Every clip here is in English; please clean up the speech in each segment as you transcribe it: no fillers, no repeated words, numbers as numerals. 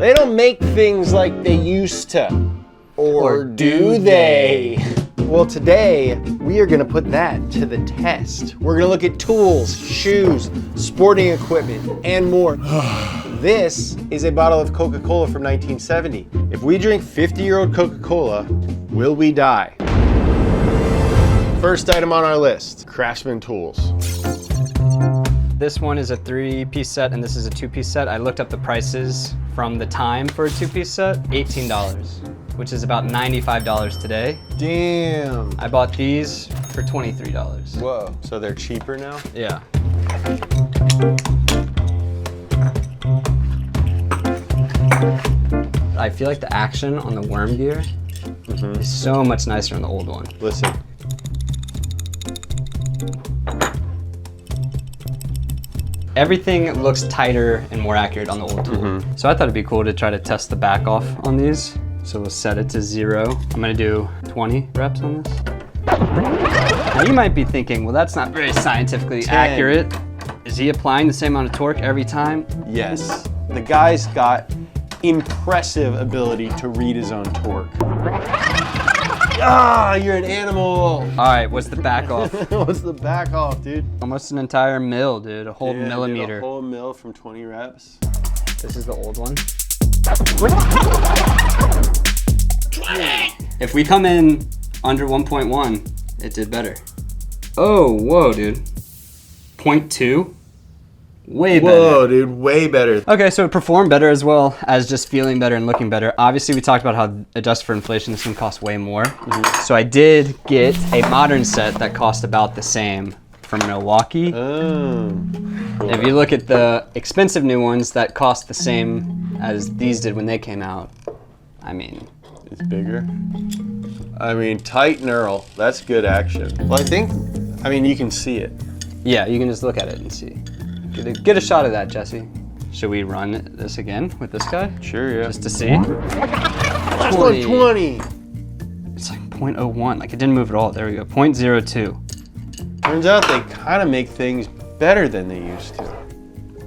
They don't make things like they used to. Or do they? Well, today, we are gonna put that to the test. We're gonna look at tools, shoes, sporting equipment, and more. This is a bottle of Coca-Cola from 1970. If we drink 50-year-old Coca-Cola, will we die? First item on our list, Craftsman tools. This one is a 3-piece set and this is a 2-piece set. I looked up the prices from the time for a 2-piece set, $18, which is about $95 today. Damn. I bought these for $23. Whoa, so they're cheaper now? Yeah. I feel like the action on the worm gear is so much nicer on the old one. Listen. Everything looks tighter and more accurate on the old tool. So I thought it'd be cool to try to test the back off on these. So we'll set it to 0. I'm gonna do 20 reps on this. Now you might be thinking, well, that's not very scientifically 10. accurate. Is he applying the same amount of torque every time? Yes. The guy's got impressive ability to read his own torque. Ah, you're an animal. All right, what's the back off? What's the back off, dude? Almost an entire mil, dude. A whole millimeter. Dude, a whole mil from 20 reps. This is the old one. If we come in under 1.1, it did better. Oh, whoa, dude. 0.2? Way better. Whoa, dude, way better. Okay, so it performed better as well as just feeling better and looking better. Obviously, we talked about how adjusted for inflation, this one costs way more. So I did get a modern set that cost about the same from Milwaukee. Oh. Cool. If you look at the expensive new ones that cost the same as these did when they came out, I mean. It's bigger. I mean, tight knurl, that's good action. Well, I mean, you can see it. Yeah, you can just look at it and see. Get a shot of that, Jesse. Should we run this again with this guy? Sure, yeah. Just to see? Last one, 20. It's like 0.01, like it didn't move at all. There we go, 0.02. Turns out they kind of make things better than they used to.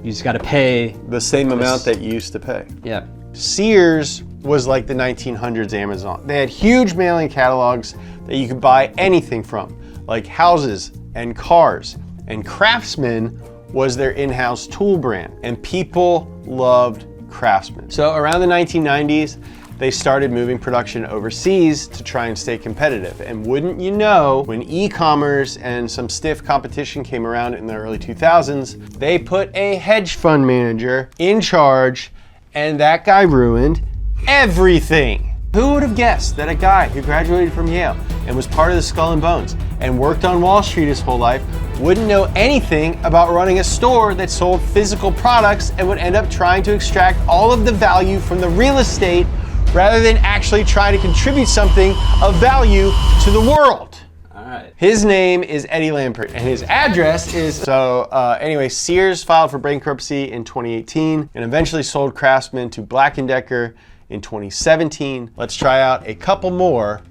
You just gotta pay. The same amount that you used to pay. Yeah. Sears was like the 1900s Amazon. They had huge mailing catalogs that you could buy anything from, like houses and cars. And Craftsman was their in-house tool brand, and people loved Craftsman. So around the 1990s, they started moving production overseas to try and stay competitive. And wouldn't you know, when e-commerce and some stiff competition came around in the early 2000s, they put a hedge fund manager in charge, and that guy ruined everything. Who would have guessed that a guy who graduated from Yale and was part of the Skull and Bones and worked on Wall Street his whole life wouldn't know anything about running a store that sold physical products and would end up trying to extract all of the value from the real estate rather than actually trying to contribute something of value to the world? All right. His name is Eddie Lampert and his address is, anyway, Sears filed for bankruptcy in 2018 and eventually sold Craftsman to Black & Decker in 2017. Let's try out a couple more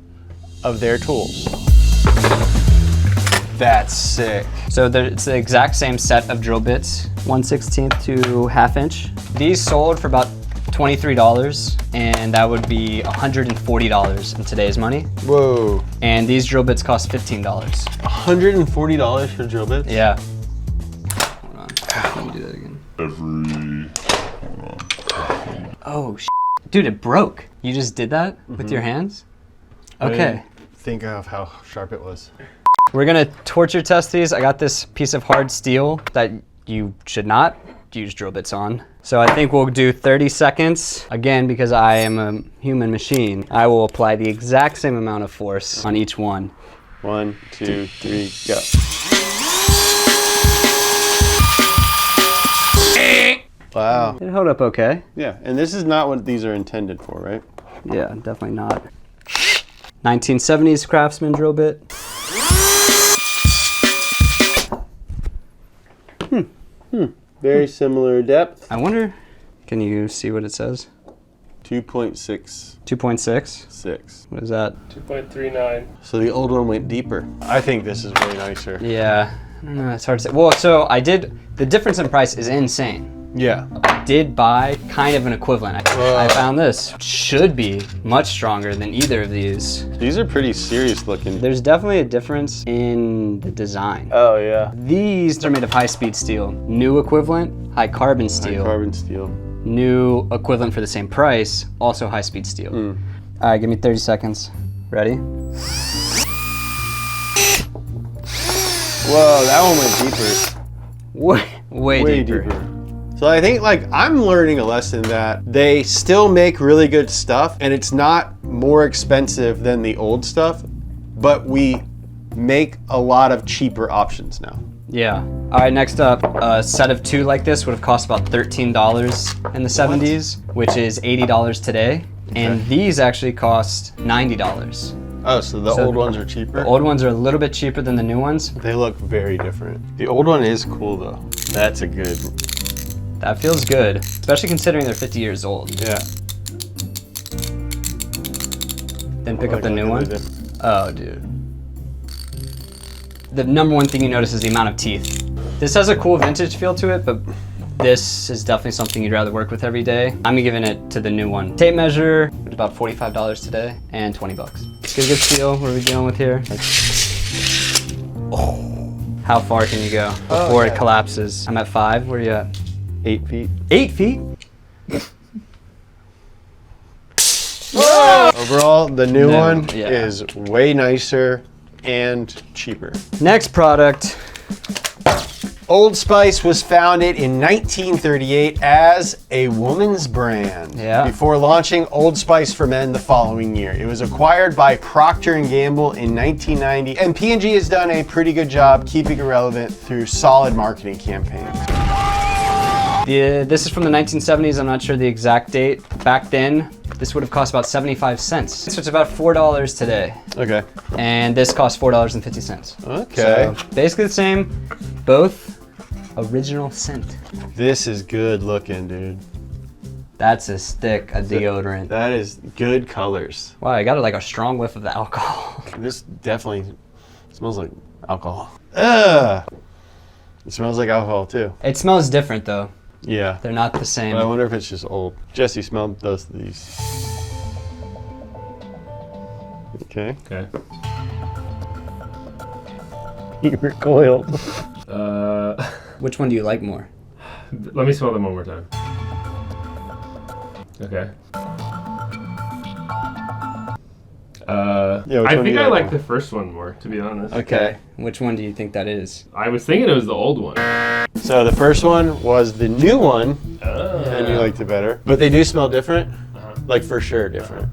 of their tools. That's sick. So it's the exact same set of drill bits, 1/16 to 1/2 inch. These sold for about $23, and that would be $140 in today's money. Whoa. And these drill bits cost $15. $140 for drill bits? Yeah. Hold on, let me do that again. Oh, dude, it broke. You just did that with your hands? Okay. Think of how sharp it was. We're gonna torture test these. I got this piece of hard steel that you should not use drill bits on. So I think we'll do 30 seconds. Again, because I am a human machine, I will apply the exact same amount of force on each one. 1, 2, 3, go. Wow. It held up okay. Yeah, and this is not what these are intended for, right? Yeah, definitely not. 1970s Craftsman drill bit. Very similar depth. I wonder, can you see what it says? 2.66. 2.6? What is that? 2.39. So the old one went deeper. I think this is way nicer. Yeah, I don't know, it's hard to say. Well, so the difference in price is insane. Yeah. Did buy kind of an equivalent. I found this. Should be much stronger than either of these. These are pretty serious looking. There's definitely a difference in the design. Oh yeah. These are made of high-speed steel. New equivalent, high carbon steel. High carbon steel. New equivalent for the same price, also high-speed steel. All right, give me 30 seconds. Ready? Whoa, that one went deeper. Way deeper. So I think like I'm learning a lesson that they still make really good stuff and it's not more expensive than the old stuff, but we make a lot of cheaper options now. Yeah. All right, next up, a set of 2 like this would have cost about $13 in the 70s, which is $80 today. And these actually cost $90. Oh, so the old ones are cheaper? The old ones are a little bit cheaper than the new ones. They look very different. The old one is cool though. That's a good. That feels good, especially considering they're 50 years old. Yeah. Then pick up the new one. Oh, dude. The number one thing you notice is the amount of teeth. This has a cool vintage feel to it, but this is definitely something you'd rather work with every day. I'm giving it to the new one. Tape measure, it's about $45 today, and 20 bucks. Get a good feel. What are we dealing with here? Oh, how far can you go before it collapses? I'm at 5. Where are you at? 8 feet. 8 feet? Whoa! Overall, the new one yeah. is way nicer and cheaper. Next product. Old Spice was founded in 1938 as a woman's brand before launching Old Spice for Men the following year. It was acquired by Procter & Gamble in 1990, and P&G has done a pretty good job keeping it relevant through solid marketing campaigns. This is from the 1970s. I'm not sure the exact date. Back then, this would have cost about 75 cents. So it's about $4 today. Okay. And this costs $4.50. Okay. So basically the same, both original scent. This is good looking, dude. That's a stick of deodorant. That is good colors. Wow, I got like a strong whiff of the alcohol. This definitely smells like alcohol. Ugh. It smells like alcohol too. It smells different though. Yeah. They're not the same. But I wonder if it's just old. Jesse, smell both of these. Okay. Okay. You recoiled. Which one do you like more? Let me smell them one more time. Okay. Yeah, I think I like the first one more, to be honest. Okay. Which one do you think that is? I was thinking it was the old one. So the first one was the new one, Oh. and you liked it better. But they do smell different, like for sure different.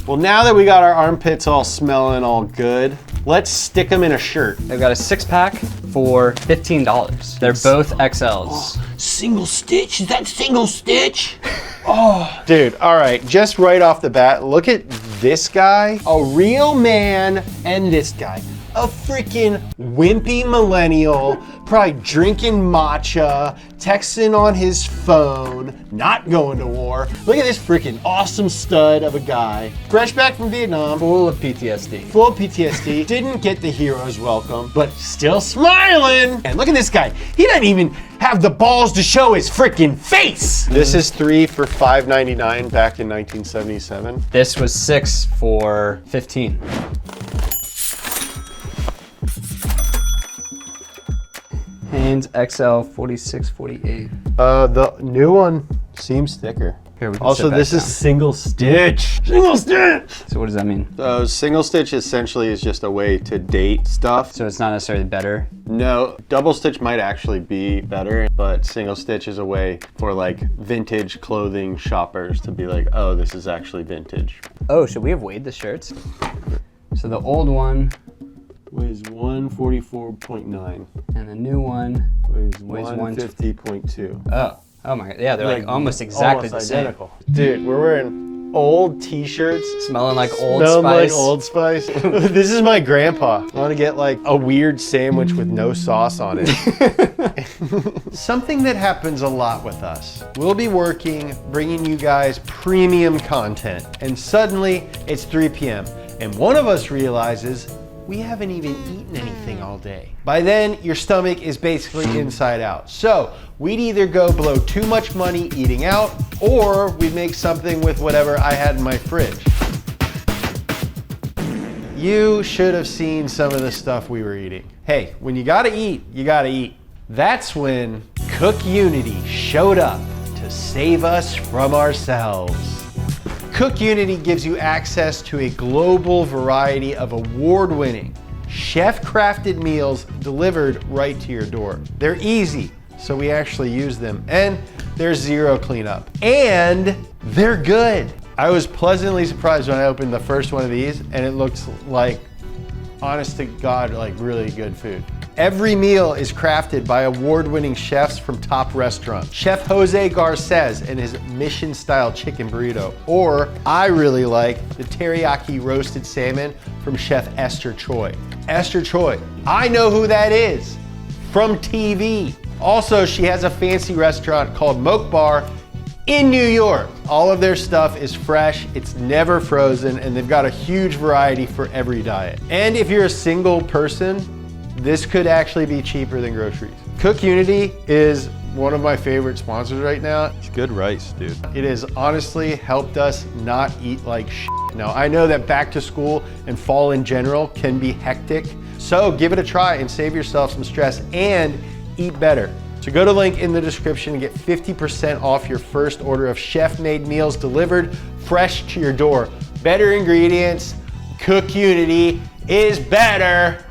Well, now that we got our armpits all smelling all good, let's stick them in a shirt. They've got a 6-pack for $15. They're both XLs. Single stitch? Is that single stitch? Oh, dude, all right, just right off the bat, look at this guy, a real man, and this guy, a freaking wimpy millennial, probably drinking matcha, texting on his phone, not going to war. Look at this freaking awesome stud of a guy, fresh back from Vietnam. Full of PTSD. Full of PTSD, didn't get the hero's welcome, but still smiling. And look at this guy. He doesn't even have the balls to show his freaking face. This is 3 for $5.99 back in 1977. This was 6 for $15. Hanes XL 46-48. The new one seems thicker. Here, we can Also, sit back this is down. single stitch. Single stitch! So what does that mean? Single stitch essentially is just a way to date stuff. So it's not necessarily better? No, double stitch might actually be better, but single stitch is a way for like vintage clothing shoppers to be like, oh, this is actually vintage. Oh, should we have weighed the shirts? So the old one Weighs 144.9. and the new one Weighs weighs 150.2. Oh my god, yeah, they're like almost exactly the same. identical. Dude, we're wearing old t-shirts. Smelling like Old Smelling Spice. like Old Spice. This is my grandpa. I want to get like a weird sandwich with no sauce on it. Something that happens a lot with us. We'll be working, bringing you guys premium content, and suddenly it's 3 p.m. and one of us realizes we haven't even eaten anything all day. By then, your stomach is basically inside out. So we'd either go blow too much money eating out, or we'd make something with whatever I had in my fridge. You should have seen some of the stuff we were eating. Hey, when you gotta eat, you gotta eat. That's when Cook Unity showed up to save us from ourselves. Cook Unity gives you access to a global variety of award-winning, chef-crafted meals delivered right to your door. They're easy, so we actually use them, and there's zero cleanup. And they're good. I was pleasantly surprised when I opened the first one of these, and it looked like, honest to God, like really good food. Every meal is crafted by award-winning chefs from top restaurants. Chef Jose Garces and his Mission-style chicken burrito. Or I really like the teriyaki roasted salmon from Chef Esther Choi. Esther Choi, I know who that is from TV. Also, she has a fancy restaurant called Moke Bar in New York. All of their stuff is fresh, it's never frozen, and they've got a huge variety for every diet. And if you're a single person, this could actually be cheaper than groceries. Cook Unity is one of my favorite sponsors right now. It's good rice, dude. It has honestly helped us not eat like shit. Now, I know that back to school and fall in general can be hectic, so give it a try and save yourself some stress and eat better. So go to the link in the description and get 50% off your first order of chef-made meals delivered fresh to your door. Better ingredients, Cook Unity is better.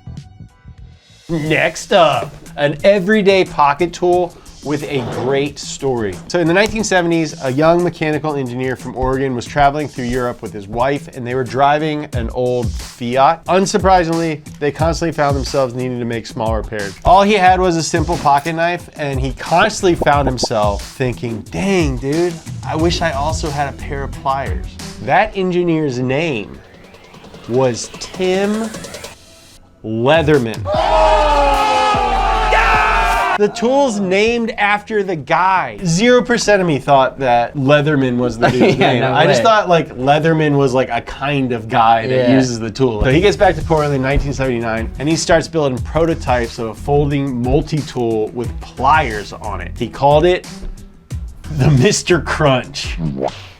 Next up, an everyday pocket tool with a great story. So in the 1970s, a young mechanical engineer from Oregon was traveling through Europe with his wife, and they were driving an old Fiat. Unsurprisingly, they constantly found themselves needing to make small repairs. All he had was a simple pocket knife, and he constantly found himself thinking, dang, dude, I wish I also had a pair of pliers. That engineer's name was Tim Leatherman. The tool's named after the guy. 0% of me thought that Leatherman was the dude's name. No I just way. thought like Leatherman was like a kind of guy that uses the tool. So he gets back to Portland in 1979 and he starts building prototypes of a folding multi-tool with pliers on it. He called it the Mr. Crunch.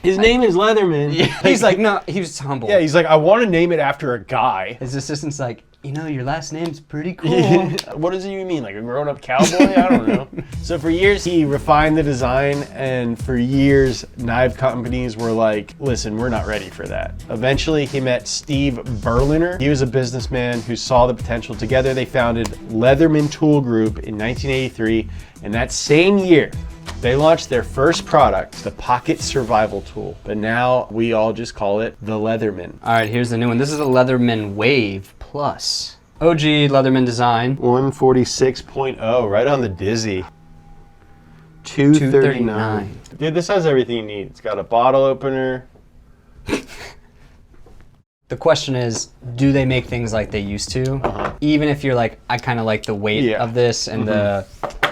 His name is Leatherman. Yeah. He's like, no, he was humble. Yeah, he's like, I want to name it after a guy. His assistant's like, you know, your last name's pretty cool. What does you mean, like a grown-up cowboy? I don't know. So for years, he refined the design, and for years, knife companies were like, listen, we're not ready for that. Eventually, he met Steve Berliner. He was a businessman who saw the potential. Together, they founded Leatherman Tool Group in 1983, and that same year, they launched their first product, the Pocket Survival Tool, but now we all just call it the Leatherman. All right, here's the new one. This is a Leatherman Wave Plus. OG Leatherman design. 146.0, right on the dizzy. 239. Dude, this has everything you need. It's got a bottle opener. The question is, do they make things like they used to? Even if you're like, I kind of like the weight of this and the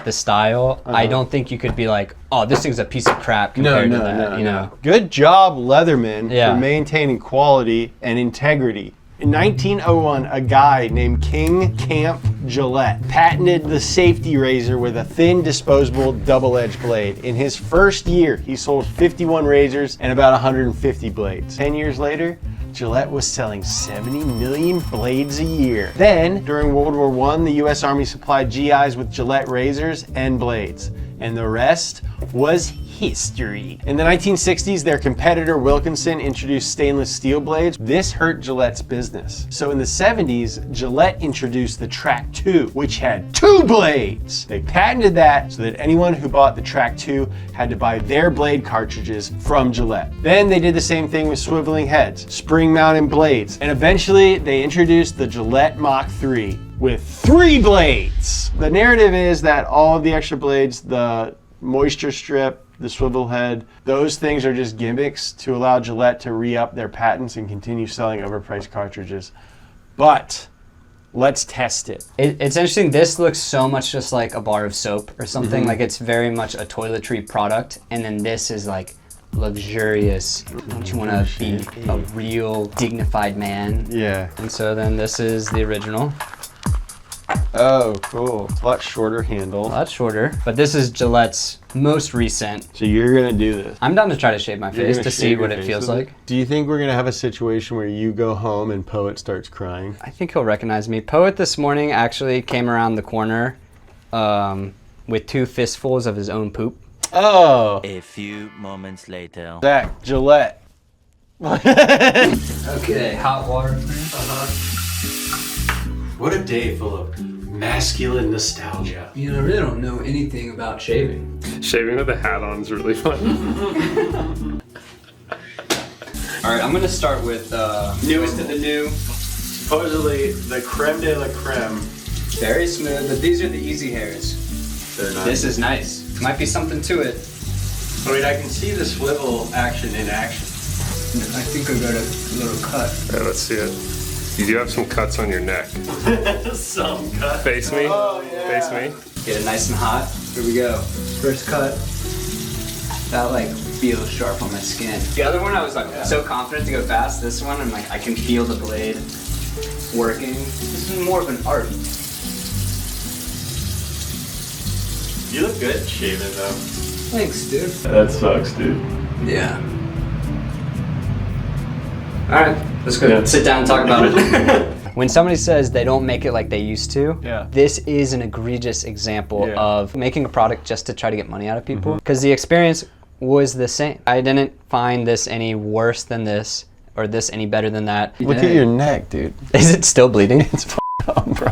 style, I don't think you could be like, oh, this thing's a piece of crap compared to that, you know? Good job, Leatherman, Yeah. for maintaining quality and integrity. In 1901, a guy named King Camp Gillette patented the safety razor with a thin, disposable, double-edged blade. In his first year, he sold 51 razors and about 150 blades. 10 years later, Gillette was selling 70 million blades a year. Then, during World War I, the US Army supplied GIs with Gillette razors and blades. And the rest was history. In the 1960s, their competitor Wilkinson introduced stainless steel blades. This hurt Gillette's business. So in the 70s, Gillette introduced the Track 2, which had 2 blades. They patented that so that anyone who bought the Track 2 had to buy their blade cartridges from Gillette. Then they did the same thing with swiveling heads, spring-mounted blades, and eventually they introduced the Gillette Mach 3 with 3 blades. The narrative is that all of the extra blades, the moisture strip, the swivel head, those things are just gimmicks to allow Gillette to re-up their patents and continue selling overpriced cartridges. But let's test it. It's interesting. This looks so much just like a bar of soap or something. Like it's very much a toiletry product. And then this is like luxurious. Don't you want to be a real dignified man? Yeah. And so then this is the original. Oh, cool. It's a lot shorter handle. A lot shorter, but this is Gillette's most recent. So you're gonna do this. I'm down to try to shave my face to see what it feels like. Do you think we're gonna have a situation where you go home and Poet starts crying? I think he'll recognize me. Poet this morning actually came around the corner with 2 fistfuls of his own poop. Oh. A few moments later. Zach, Gillette. Okay, hot water. What a day full of masculine nostalgia. You know, I really don't know anything about shaving. Shaving with a hat on is really fun. All right, I'm gonna start with newest of the new. Supposedly the creme de la creme. Very smooth, but these are the easy hairs. They're not. This is nice. Might be something to it. I mean, I can see the swivel action in action. I think I'll go to a little cut. Yeah, let's see it. You do have some cuts on your neck. Some cut. Face me. Oh, yeah. Face me. Get it nice and hot. Here we go. First cut. That like feels sharp on my skin. The other one I was like so confident to go fast. This one I'm like I can feel the blade working. This is more of an art. You look good shaving though. Thanks, dude. That sucks, dude. Yeah. All right, let's go sit down and talk about it. When somebody says they don't make it like they used to, Yeah. this is an egregious example Yeah. of making a product just to try to get money out of people. Because the experience was the same. I didn't find this any worse than this, or this any better than that. Look at your neck, dude. Is it still bleeding? It's f***ed up, bro.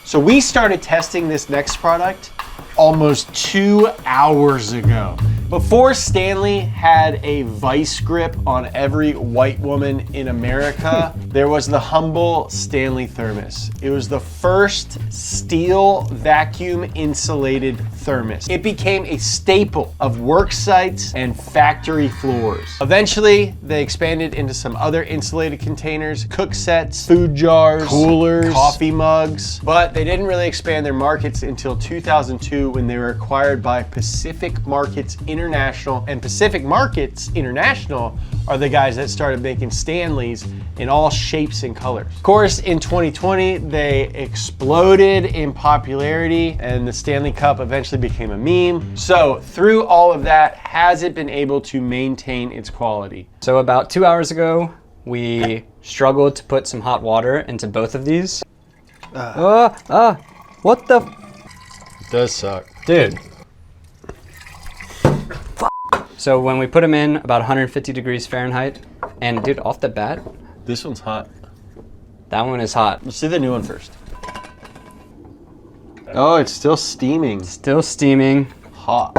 So we started testing this next product almost 2 hours ago. Before Stanley had a vice grip on every white woman in America, there was the humble Stanley thermos. It was the first steel vacuum insulated thermos. It became a staple of work sites and factory floors. Eventually, they expanded into some other insulated containers, cook sets, food jars, coolers, coffee mugs, but they didn't really expand their markets until 2002 when they were acquired by Pacific Markets International, and Pacific Markets International are the guys that started making Stanleys in all shapes and colors. Of course, in 2020, they exploded in popularity and the Stanley Cup eventually became a meme. So through all of that, has it been able to maintain its quality? So about 2 hours ago, we struggled to put some hot water into both of these. What the? It does suck. Dude. So when we put them in about 150 degrees Fahrenheit, and dude, off the bat, This one's hot. that one is hot. Let's see the new one first. Oh, it's still steaming. Still steaming. Hot.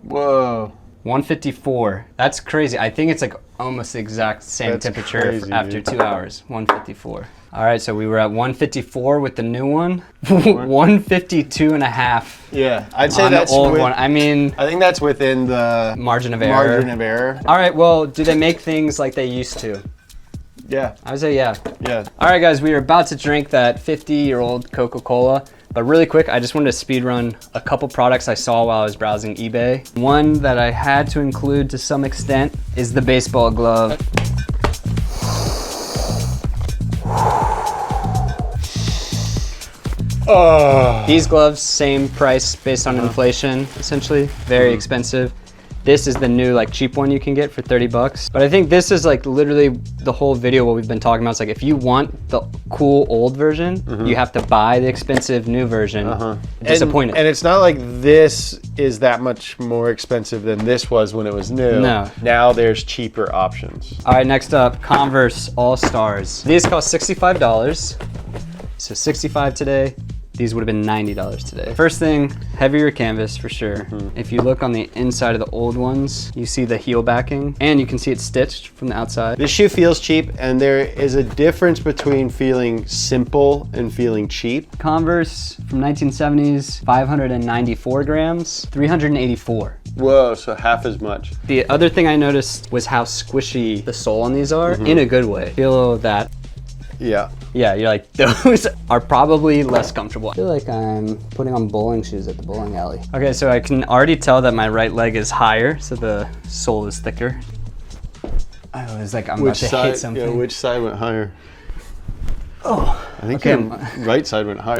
Whoa. 154. That's crazy. I think it's like almost the exact same That's temperature crazy, after dude. 2 hours. 154. All right, so we were at 154 with the new one. 152 and a half Yeah, I'd say on that's the old with- one. I mean, I think that's within the margin of error. margin of error. All right, well, do they make things like they used to? Yeah, I would say yeah. yeah. All right, guys, we are about to drink that 50-year-old Coca-Cola. But really quick, I just wanted to speed run a couple products I saw while I was browsing eBay. One that I had to include to some extent is the baseball glove. These gloves, same price based on inflation, essentially. Very expensive. This is the new like cheap one you can get for 30 bucks. But I think this is like literally the whole video what we've been talking about. It's like if you want the cool old version, you have to buy the expensive new version. Disappointed. And it's not like this is that much more expensive than this was when it was new. No. Now there's cheaper options. All right, next up, Converse All-Stars. These cost $65. So 65 today. These would have been $90 today. First thing, heavier canvas for sure. If you look on the inside of the old ones, you see the heel backing and you can see it's stitched from the outside. This shoe feels cheap, and there is a difference between feeling simple and feeling cheap. Converse from 1970s, 594 grams, 384. Whoa, so half as much. The other thing I noticed was how squishy the sole on these are in a good way. Feel that Yeah. Yeah, you're like, those are probably less comfortable. I feel like I'm putting on bowling shoes at the bowling alley. Okay, so I can already tell that my right leg is higher, so the sole is thicker. I was like, I'm about to hit something. Yeah, which side went higher? Oh, I think okay. your right side went higher.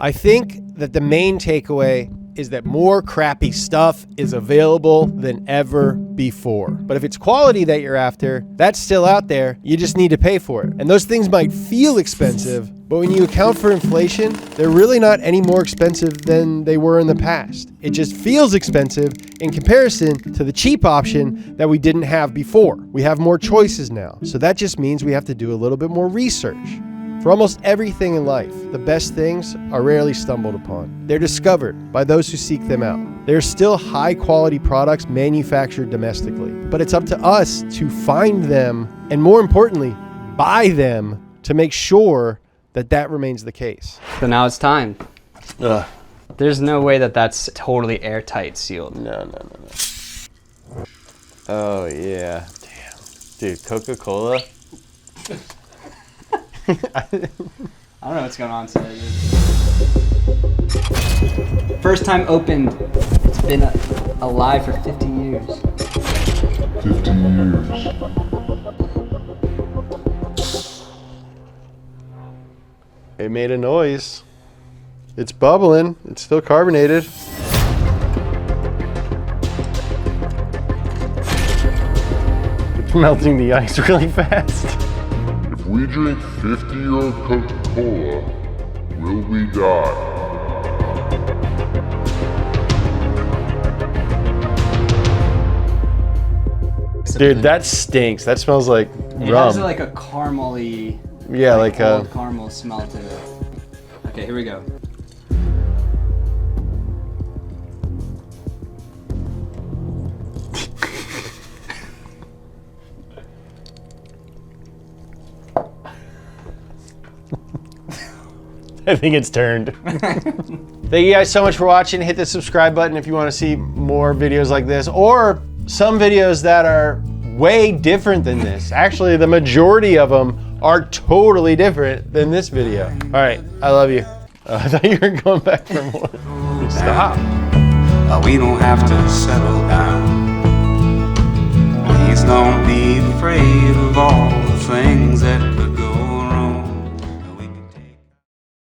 I think that the main takeaway is that more crappy stuff is available than ever before. But if it's quality that you're after, that's still out there. You just need to pay for it. And those things might feel expensive, but when you account for inflation, they're really not any more expensive than they were in the past. It just feels expensive in comparison to the cheap option that we didn't have before. We have more choices now. So that just means we have to do a little bit more research. For almost everything in life, the best things are rarely stumbled upon. They're discovered by those who seek them out. They're still high-quality products manufactured domestically, but it's up to us to find them and, more importantly, buy them to make sure that that remains the case. So now it's time. Ugh. There's no way that that's totally airtight sealed. No. Oh, yeah. Damn. Dude, Coca-Cola. I don't know what's going on today, dude. First time opened. It's been alive for 50 years. 50 years. It made a noise. It's bubbling. It's still carbonated. It's melting the ice really fast. If we drink 50-year-old Coca-Cola, will we die? Dude, that stinks. That smells like It rum. has like a caramely, Yeah, like a... old caramel smell to it. Okay, here we go. I think it's turned. Thank you guys so much for watching. Hit the subscribe button if you want to see more videos like this, or some videos that are way different than this. Actually, the majority of them are totally different than this video. All right, I love you. I thought you were going back for more. Stop. We don't have to settle down. Please don't be